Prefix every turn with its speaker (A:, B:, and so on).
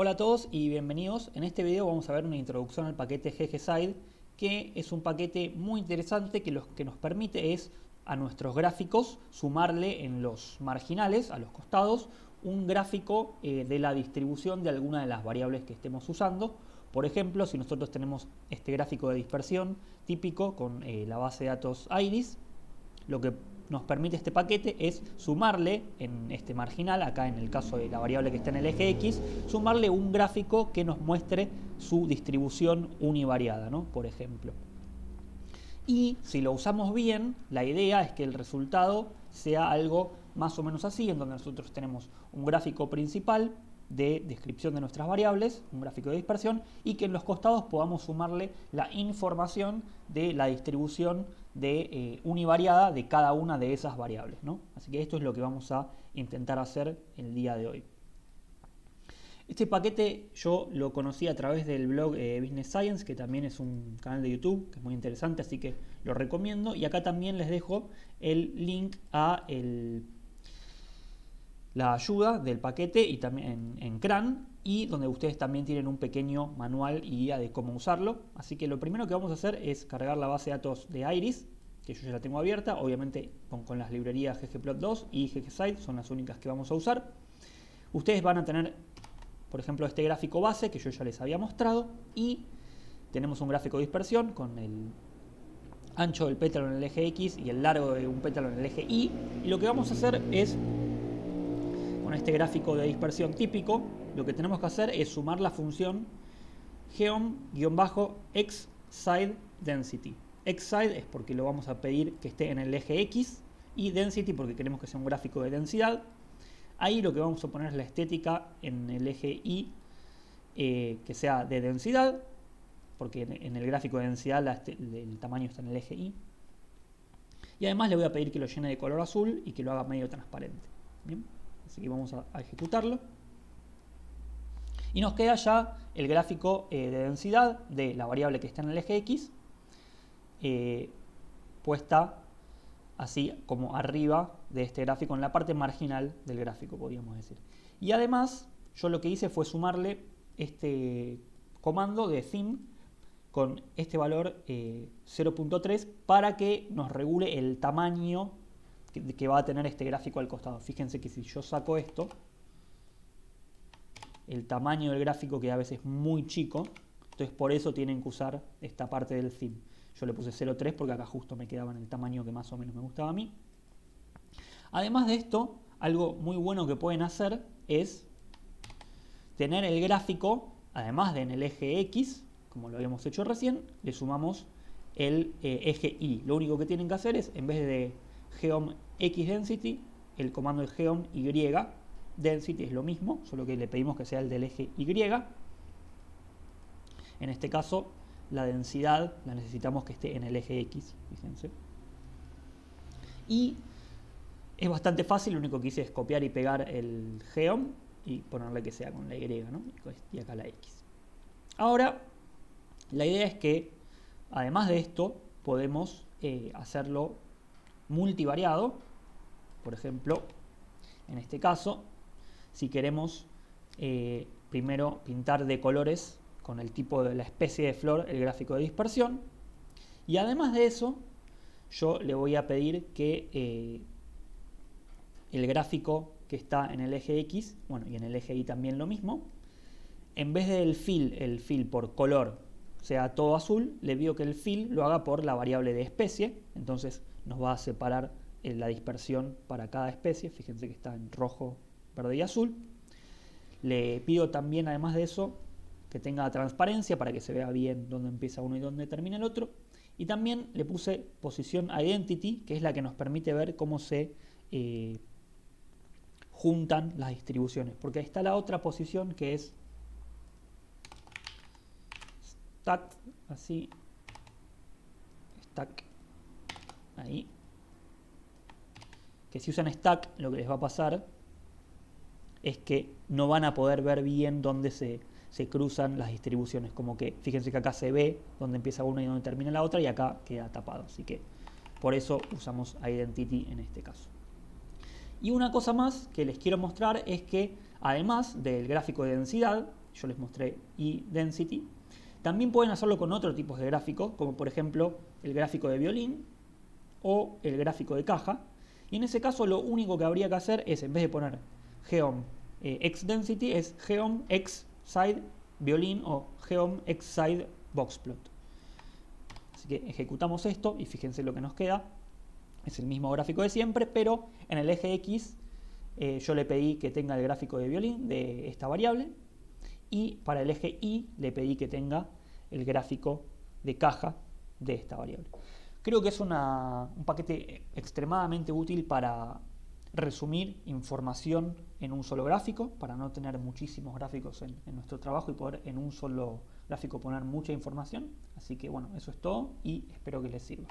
A: Hola a todos y bienvenidos. En este video vamos a ver una introducción al paquete GGSide, que es un paquete muy interesante que lo que nos permite es a nuestros gráficos sumarle en los marginales, a los costados, un gráfico de la distribución de alguna de las variables que estemos usando. Por ejemplo, si nosotros tenemos este gráfico de dispersión típico con la base de datos IRIS, lo que nos permite este paquete es sumarle en este marginal, acá en el caso de la variable que está en el eje X, sumarle un gráfico que nos muestre su distribución univariada, ¿no? Por ejemplo. Y si lo usamos bien, la idea es que el resultado sea algo más o menos así, en donde nosotros tenemos un gráfico principal de descripción de nuestras variables, un gráfico de dispersión, y que en los costados podamos sumarle la información de la distribución de univariada de cada una de esas variables, ¿no? Así que esto es lo que vamos a intentar hacer el día de hoy. Este paquete yo lo conocí a través del blog Business Science, que también es un canal de YouTube que es muy interesante, así que lo recomiendo. Y acá también les dejo el link a la ayuda del paquete y también en CRAN, y donde ustedes también tienen un pequeño manual y guía de cómo usarlo. Así que lo primero que vamos a hacer es cargar la base de datos de IRIS, que yo ya la tengo abierta, obviamente con las librerías ggplot2 y ggside, son las únicas que vamos a usar. Ustedes van a tener, por ejemplo, este gráfico base que yo ya les había mostrado, y tenemos un gráfico de dispersión con el ancho del pétalo en el eje X y el largo de un pétalo en el eje Y. Y lo que vamos a hacer es, con este gráfico de dispersión típico, lo que tenemos que hacer es sumar la función geom-xSide-density. Xside es porque lo vamos a pedir que esté en el eje X, y density porque queremos que sea un gráfico de densidad. Ahí lo que vamos a poner es la estética en el eje Y, que sea de densidad, porque en el gráfico de densidad el tamaño está en el eje Y. Y además le voy a pedir que lo llene de color azul y que lo haga medio transparente. ¿Bien? Así que vamos a ejecutarlo. Y nos queda ya el gráfico de densidad de la variable que está en el eje X, puesta así como arriba de este gráfico, en la parte marginal del gráfico, podríamos decir. Y además, yo lo que hice fue sumarle este comando de theme con este valor 0.3 para que nos regule el tamaño que va a tener este gráfico al costado. Fíjense que si yo saco esto, el tamaño del gráfico queda a veces muy chico, entonces por eso tienen que usar esta parte del theme. Yo le puse 0.3 porque acá justo me quedaba en el tamaño que más o menos me gustaba a mí. Además de esto, algo muy bueno que pueden hacer es tener el gráfico, además de en el eje X, como lo habíamos hecho recién, le sumamos el eje Y. Lo único que tienen que hacer es, en vez de geom-xDensity, el comando es geom-y-density es lo mismo, solo que le pedimos que sea el del eje Y. En este caso, la densidad la necesitamos que esté en el eje X, fíjense. Y es bastante fácil, lo único que hice es copiar y pegar el geom y ponerle que sea con la Y, ¿no? Y acá la X. Ahora, la idea es que, además de esto, podemos hacerlo multivariado. Por ejemplo, en este caso, si queremos primero pintar de colores con el tipo de la especie de flor el gráfico de dispersión, y además de eso, yo le voy a pedir que el gráfico que está en el eje X, bueno, y en el eje Y también lo mismo, en vez del el fill por color sea todo azul, le pido que el fill lo haga por la variable de especie, entonces nos va a separar la dispersión para cada especie, fíjense que está en rojo, verde y azul. Le pido también, además de eso, que tenga transparencia para que se vea bien dónde empieza uno y dónde termina el otro. Y también le puse posición identity, que es la que nos permite ver cómo se juntan las distribuciones, porque ahí está la otra posición que es stack, así, stack, ahí, que si usan stack lo que les va a pasar es que no van a poder ver bien dónde se cruzan las distribuciones, como que fíjense que acá se ve dónde empieza una y dónde termina la otra, y acá queda tapado, así que por eso usamos identity en este caso. Y una cosa más que les quiero mostrar es que además del gráfico de densidad, yo les mostré eDensity, también pueden hacerlo con otros tipos de gráficos, como por ejemplo el gráfico de violín o el gráfico de caja. Y en ese caso lo único que habría que hacer es, en vez de poner geom x density, es geom x side violín o geom x side boxplot. Así que ejecutamos esto y fíjense lo que nos queda. Es el mismo gráfico de siempre, pero en el eje X yo le pedí que tenga el gráfico de violín de esta variable, y para el eje Y le pedí que tenga el gráfico de caja de esta variable. Creo que es un paquete extremadamente útil para resumir información en un solo gráfico, para no tener muchísimos gráficos en nuestro trabajo y poder en un solo gráfico poner mucha información. Así que bueno, eso es todo y espero que les sirva.